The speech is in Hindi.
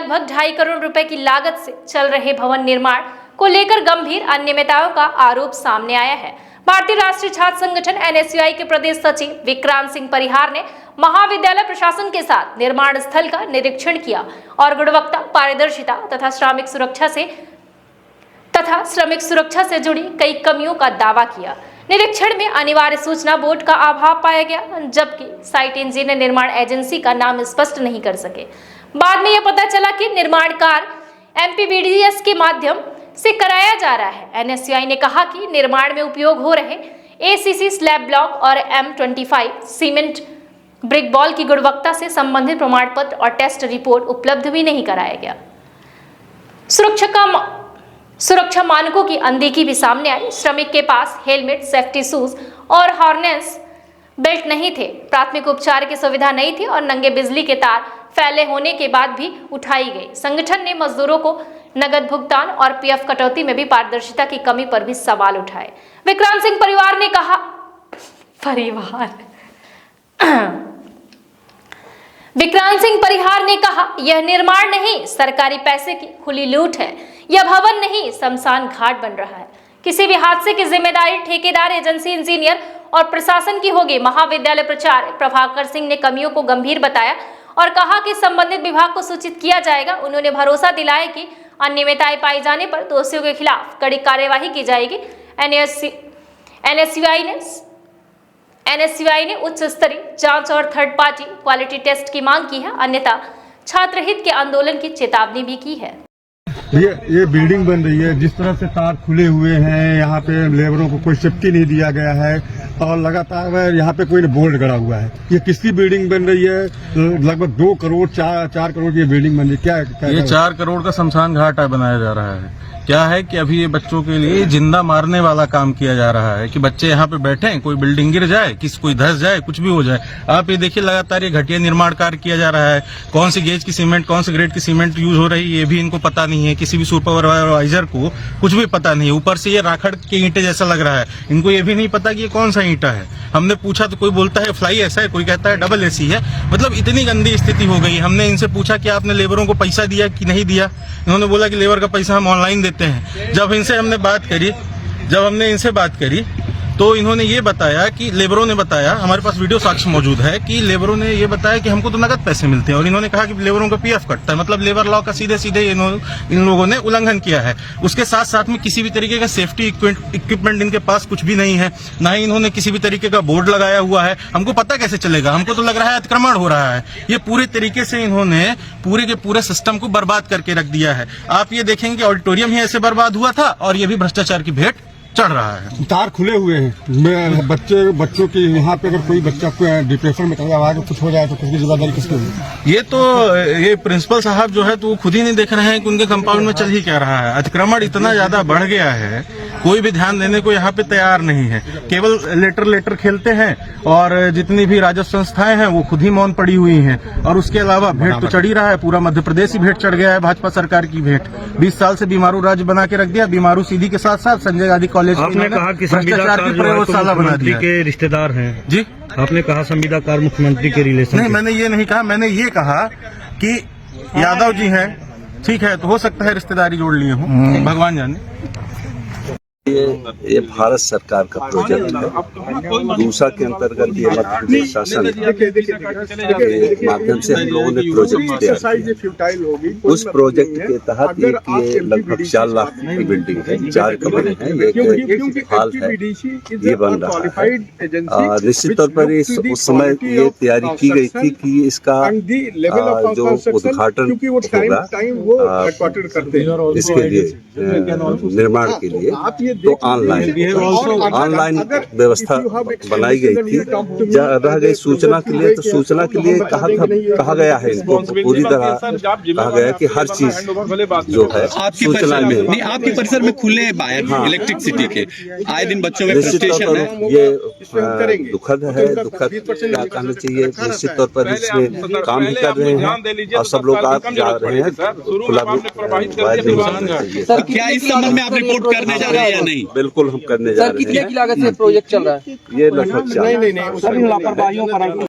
लगभग 2.5 करोड़ रुपए की लागत से चल रहे भवन निर्माण को लेकर गंभीर अनियमितताओं का आरोप सामने आया है। भारतीय राष्ट्रीय छात्र संगठन एनएसयूआई के प्रदेश सचिव विक्रांत सिंह परिहार ने महाविद्यालय प्रशासन के साथ निर्माण स्थल का निरीक्षण किया और गुणवत्ता, पारदर्शिता तथा श्रमिक सुरक्षा से जुड़ी कई कमियों का दावा किया। निरीक्षण में अनिवार्य सूचना बोर्ड का अभाव पाया गया, जबकि साइट इंजीनियर निर्माण एजेंसी का नाम स्पष्ट नहीं कर सके। बाद में यह पता चला कि निर्माण कार्य एमपीबीडीएस के माध्यम से कराया जा रहा है। एनएसयूआई ने कहा कि निर्माण में उपयोग हो रहे एसीसी स्लैब ब्लॉक और M25 सीमेंट ब्रिक बॉल की गुणवत्ता से संबंधित प्रमाण पत्र और टेस्ट रिपोर्ट उपलब्ध भी नहीं कराया गया। सुरक्षा मानकों की अनदेखी भी सामने आई। श्रमिक के पास हेलमेट, सेफ्टी शूज और हार्नेस बेल्ट नहीं थे, प्राथमिक उपचार की सुविधा नहीं थी और नंगे बिजली के तार फैले होने के बाद भी उठाई गई। संगठन ने मजदूरों को नगद भुगतान और पीएफ कटौती में भी पारदर्शिता की कमी पर भी सवाल उठाए। विक्रांत सिंह परिवार ने कहा यह निर्माण नहीं, सरकारी पैसे की खुली लूट है। यह भवन नहीं, शमशान घाट बन रहा है। किसी भी हादसे की जिम्मेदारी ठेकेदार, एजेंसी, इंजीनियर और प्रशासन की होगी। महाविद्यालय प्राचार्य प्रभाकर सिंह ने कमियों को गंभीर बताया और कहा कि संबंधित विभाग को सूचित किया जाएगा। उन्होंने भरोसा दिलाया कि अनियमितताएं पाए जाने पर दोषियों के खिलाफ कड़ी कार्यवाही की जाएगी। एनएसयूआई ने उच्च स्तरीय जांच और थर्ड पार्टी क्वालिटी टेस्ट की मांग की है, अन्यथा छात्र हित के आंदोलन की चेतावनी भी की है। ये बिल्डिंग बन रही है, जिस तरह से तार खुले हुए हैं, यहाँ पे लेबरों को कोई सेफ्टी नहीं दिया गया है और लगातार यहाँ पे कोई बोर्ड गड़ा हुआ है। ये किसकी बिल्डिंग बन रही है? लगभग 2 करोड़ 4 करोड़ की बिल्डिंग बन रही है। क्या ये 4 करोड़ का शमशान घाट बनाया जा रहा है। क्या है कि अभी ये बच्चों के लिए जिंदा मारने वाला काम किया जा रहा है कि बच्चे यहाँ पे बैठे, कोई बिल्डिंग गिर जाए, कोई धस जाए, कुछ भी हो जाए। आप ये देखिए लगातार ये घटिया निर्माण कार्य किया जा रहा है। कौन सी गेज की सीमेंट, कौन से ग्रेड की सीमेंट यूज हो रही है ये भी इनको पता नहीं है। किसी भी सुपरवाइजर को कुछ भी पता नहीं है। ऊपर से ये राखड़ के ईंटे जैसा लग रहा है। इनको ये भी नहीं पता कि ये कौन सा ईंटा है। हमने पूछा तो कोई बोलता है फ्लाई ऐसा है, कोई कहता है डबल एसी है। मतलब इतनी गंदी स्थिति हो गई। हमने इनसे पूछा कि आपने लेबरों को पैसा दिया कि नहीं दिया। इन्होंने बोला कि लेबर का पैसा हम ऑनलाइन देते हैं। जब हमने इनसे बात करी तो इन्होंने ये बताया कि लेबरों ने बताया, हमारे पास वीडियो साक्ष्य मौजूद है कि लेबरों ने ये बताया कि हमको तो नगद पैसे मिलते हैं और इन्होंने कहा कि लेबरों का पीएफ कटता है। मतलब लेबर लॉ का सीधे इन लोगों ने उल्लंघन किया है। उसके साथ साथ में किसी भी तरीके का सेफ्टी इक्विपमेंट इनके पास कुछ भी नहीं है, ना ही इन्होंने किसी भी तरीके का बोर्ड लगाया हुआ है। हमको पता कैसे चलेगा? हमको तो लग रहा है अतिक्रमण हो रहा है। ये पूरे तरीके से इन्होंने पूरे के पूरे सिस्टम को बर्बाद करके रख दिया है। आप ये देखेंगे कि ऑडिटोरियम ही ऐसे बर्बाद हुआ था और ये भी भ्रष्टाचार की भेंट चढ़ रहा है। तार खुले हुए हैं। बच्चों की यहाँ पे अगर कोई बच्चा डिप्रेशन में चला जाए, कुछ हो जाए तो किसकी जिम्मेदारी किसकी होगी? ये प्रिंसिपल साहब जो है तो वो खुद ही नहीं देख रहे हैं कि उनके कंपाउंड में चल ही क्या रहा है। अतिक्रमण इतना ज्यादा बढ़ गया है, कोई भी ध्यान देने को यहाँ पे तैयार नहीं है। केवल लेटर खेलते हैं और जितनी भी राजस्व संस्थाएं हैं वो खुद ही मौन पड़ी हुई हैं। और उसके अलावा भेंट तो चढ़ ही रहा है। पूरा मध्य प्रदेश ही भेंट चढ़ गया है भाजपा सरकार की भेंट। 20 साल से बीमारू राज्य बना के रख दिया। बीमारू सीधी के साथ साथ संजय गांधी कॉलेज आपने कहा कि भ्रष्टाचार की प्रयोगशाला बना दिया के रिश्तेदार हैं जी। आपने कहा संविदाकार मुख्यमंत्री के रिलेशन। नहीं, मैंने ये नहीं कहा। मैंने ये कहा कि यादव जी हैं, ठीक है, तो हो सकता है रिश्तेदारी जोड़ लिए हों, भगवान जाने। ये भारत सरकार का प्रोजेक्ट है। दूसरा के अंतर्गत ये मध्य प्रदेश शासन के माध्यम से हम लोगों ने प्रोजेक्ट तैयार किया। उस प्रोजेक्ट के तहत ये लगभग 4 लाख की बिल्डिंग है, 4 कमरे हैं, एक हॉल है, ये बन रहा है। निश्चित तौर पर उस समय ये तैयारी की गई थी कि इसका जो उद्घाटन होगा इसके लिए निर्माण के लिए तो ऑनलाइन व्यवस्था बनाई गई थी। रह गई सूचना के लिए, तो सूचना के लिए कहा गया है, इनको पूरी तरह कहा गया कि हर चीज जो है सूचना में नहीं। आपके परिसर में खुले वायर इलेक्ट्रिसिटी के आए दिन बच्चों में फ्रस्ट्रेशन है। ये दुखद है। दुखद क्या कहना चाहिए। निश्चित तौर पर इसमें काम भी कर रहे हैं और सब लोग आप जा रहे हैं। सर, क्या इस संबंध में आप रिपोर्ट करने जा रहे हैं या नहीं? बिल्कुल हम करने जा रहे हैं। कितने की लागत से प्रोजेक्ट चल रहा है? ये लगभग 4